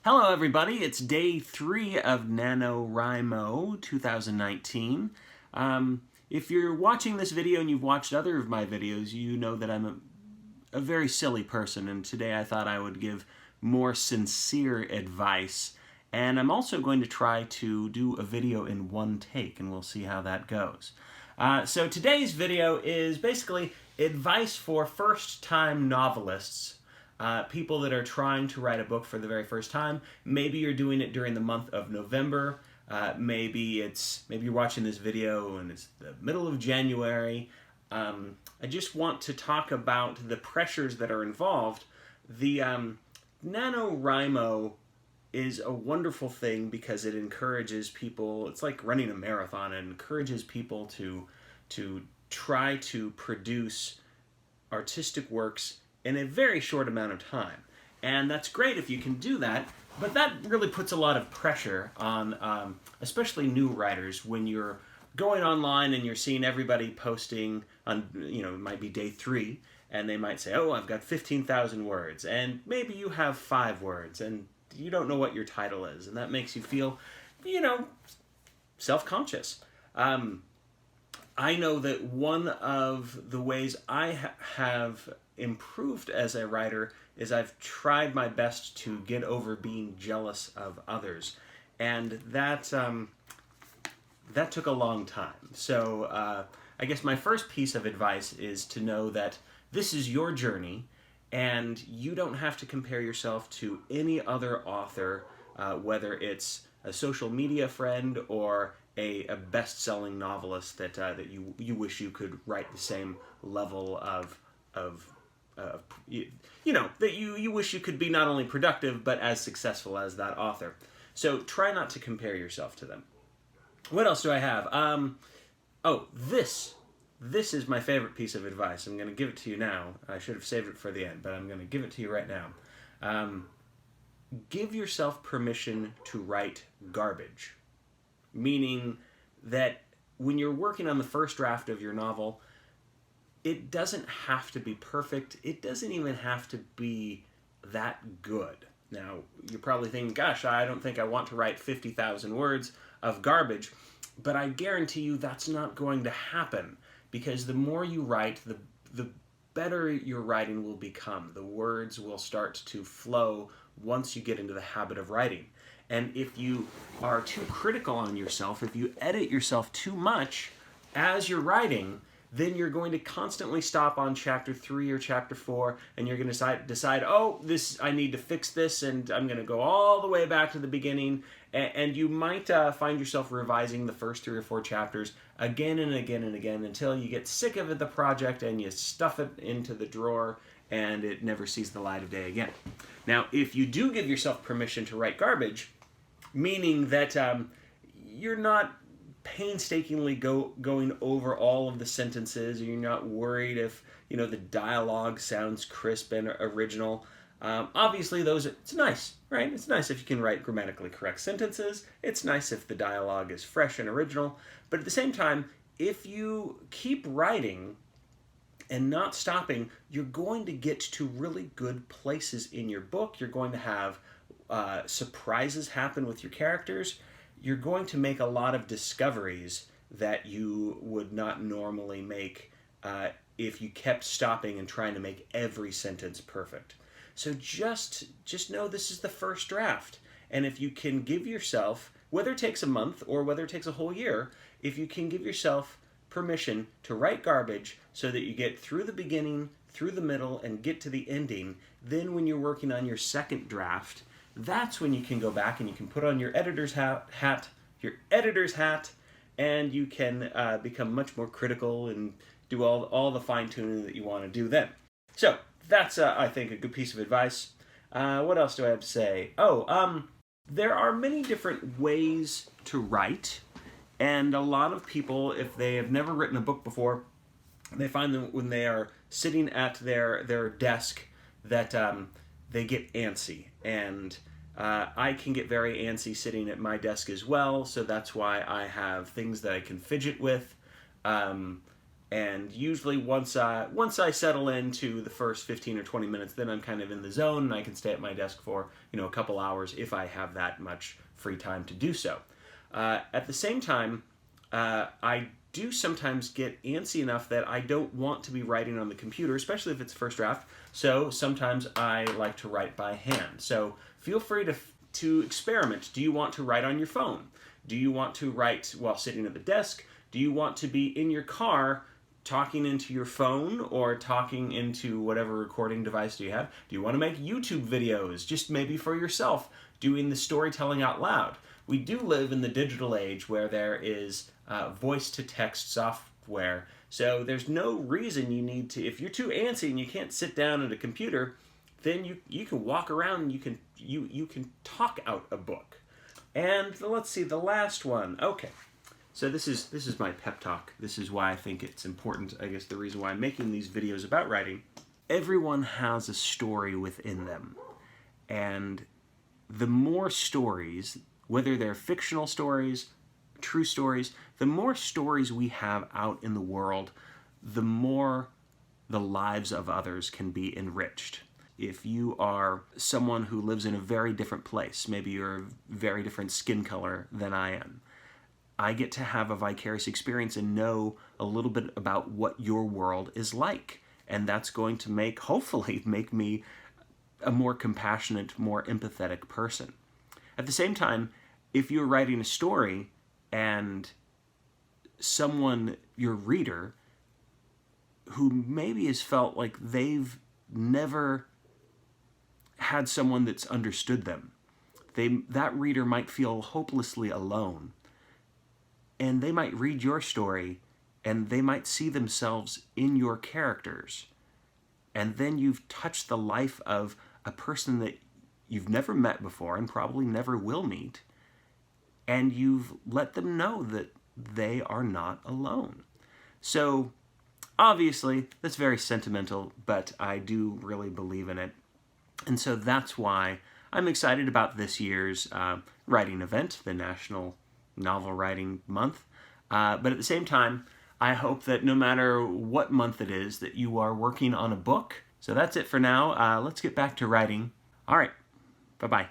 Hello everybody, it's day 3 of NanoWrimo 2019. If you're watching this video and you've watched other of my videos, you know that I'm a very silly person, and today I thought I would give more sincere advice. And I'm also going to try to do a video in one take, and we'll see how that goes. So today's video is basically advice for first-time novelists. People that are trying to write a book for the very first time. Maybe you're doing it during the month of November. Maybe you're watching this video and it's the middle of January. I just want to talk about the pressures that are involved. The NanoWrimo is a wonderful thing because it encourages people. It's like running a marathon. It encourages people to try to produce artistic works in a very short amount of time. And that's great if you can do that, but that really puts a lot of pressure on especially new writers when you're going online and you're seeing everybody posting on, it might be day 3, and they might say, oh, I've got 15,000 words, and maybe you have 5 words, and you don't know what your title is, and that makes you feel, self-conscious. I know that one of the ways I have improved as a writer is I've tried my best to get over being jealous of others, and that took a long time. So I guess my first piece of advice is to know that this is your journey, and you don't have to compare yourself to any other author, whether it's a social media friend or a best-selling novelist that you wish you could write the same level of that you wish you could be not only productive but as successful as that author. So try not to compare yourself to them. What else do I have? This is my favorite piece of advice. I'm going to give it to you now. I should have saved it for the end, but I'm going to give it to you right now. Give yourself permission to write garbage. Meaning that when you're working on the first draft of your novel, it doesn't have to be perfect. It doesn't even have to be that good. Now, you're probably thinking, gosh, I don't think I want to write 50,000 words of garbage, but I guarantee you that's not going to happen, because the more you write, the better your writing will become. The words will start to flow once you get into the habit of writing. And if you are too critical on yourself, if you edit yourself too much as you're writing, then you're going to constantly stop on chapter 3 or chapter 4, and you're going to decide, oh, I need to fix this, and I'm going to go all the way back to the beginning, and you might find yourself revising the first 3 or 4 chapters again and again and again until you get sick of the project and you stuff it into the drawer and it never sees the light of day again. Now, if you do give yourself permission to write garbage, meaning that you're not painstakingly going over all of the sentences, or you're not worried if the dialogue sounds crisp and original. Obviously, it's nice, right? It's nice if you can write grammatically correct sentences. It's nice if the dialogue is fresh and original. But at the same time, if you keep writing and not stopping, you're going to get to really good places in your book. You're going to have surprises happen with your characters. You're going to make a lot of discoveries that you would not normally make if you kept stopping and trying to make every sentence perfect. So just know this is the first draft. And if you can give yourself, whether it takes a month or whether it takes a whole year, if you can give yourself permission to write garbage so that you get through the beginning, through the middle, and get to the ending, then when you're working on your second draft, that's when you can go back and you can put on your editor's hat, and you can become much more critical and do all the fine-tuning that you want to do then. So that's, I think, a good piece of advice. What else do I have to say? There are many different ways to write, and a lot of people, if they have never written a book before, they find that when they are sitting at their desk that they get antsy, and I can get very antsy sitting at my desk as well, so that's why I have things that I can fidget with, and And usually once I settle into the first 15 or 20 minutes, then I'm kind of in the zone and I can stay at my desk for, a couple hours if I have that much free time to do so. At the same time, I do sometimes get antsy enough that I don't want to be writing on the computer, especially if it's first draft. So sometimes I like to write by hand. So feel free to experiment. Do you want to write on your phone? Do you want to write while sitting at the desk? Do you want to be in your car talking into your phone or talking into whatever recording device do you have? Do you want to make YouTube videos, just maybe for yourself, doing the storytelling out loud? We do live in the digital age where there is voice-to-text software, so there's no reason you need to, if you're too antsy and you can't sit down at a computer, then you can walk around and you can talk out a book. And let's see, the last one. Okay. So this is my pep talk. This is why I think it's important, I guess the reason why I'm making these videos about writing. Everyone has a story within them. And the more stories, whether they're fictional stories, true stories, the more stories we have out in the world, the more the lives of others can be enriched. If you are someone who lives in a very different place, maybe you're a very different skin color than I am, I get to have a vicarious experience and know a little bit about what your world is like. And that's going to hopefully make me a more compassionate, more empathetic person. At the same time, if you're writing a story and someone, your reader, who maybe has felt like they've never had someone that's understood them, that reader might feel hopelessly alone. And they might read your story, and they might see themselves in your characters. And then you've touched the life of a person that you've never met before and probably never will meet. And you've let them know that they are not alone. So, obviously, that's very sentimental, but I do really believe in it. And so that's why I'm excited about this year's writing event, the National Novel Writing Month. But at the same time, I hope that no matter what month it is, that you are working on a book. So that's it for now. Let's get back to writing. All right. Bye-bye.